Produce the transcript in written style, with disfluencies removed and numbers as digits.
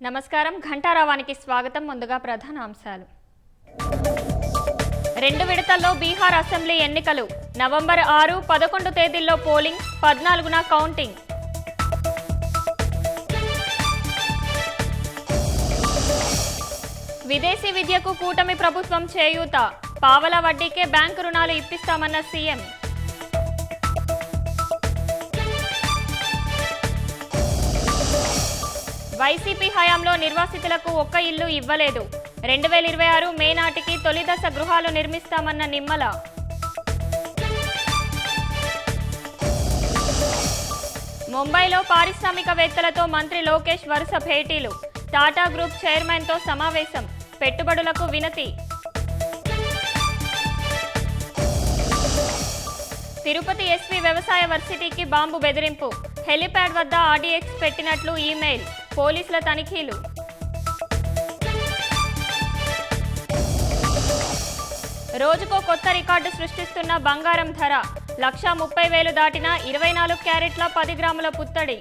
నమస్కారం ఘంటారావానికి స్వాగతం. ముందుగా ప్రధాన అంశాలు. 2 విడతల్లో బీహార్ అసెంబ్లీ ఎన్నికలు. నవంబర్ 6, 11 తేదీల్లో పోలింగ్, 14న కౌంటింగ్. విదేశీ విద్యకు కూటమి ప్రభుత్వం చేయూత. పావలా వడ్డీకే బ్యాంకు రుణాలు ఇప్పిస్తామన్న సీఎం. వైసీపీ హయాంలో నిర్వాసితులకు ఒక్క ఇల్లు ఇవ్వలేదు. 2026 మే నాటికి తొలి దశ గృహాలు నిర్మిస్తామన్న నిమ్మల. ముంబైలో పారిశ్రామికవేత్తలతో మంత్రి లోకేష్ వరుస భేటీలు. టాటా గ్రూప్ చైర్మన్తో సమావేశం. పెట్టుబడులకు వినతి. తిరుపతి ఎస్వి వ్యవసాయ వర్సిటీకి బాంబు బెదిరింపు. హెలిప్యాడ్ వద్ద ఆర్డీఎక్స్ పెట్టినట్లు ఈమెయిల్. పోలీసుల తనిఖీలు. రోజుకో కొత్త రికార్డు సృష్టిస్తున్న బంగారం ధర. 1,30,000 దాటిన 24 క్యారెట్ల 10 గ్రాముల పుత్తడి.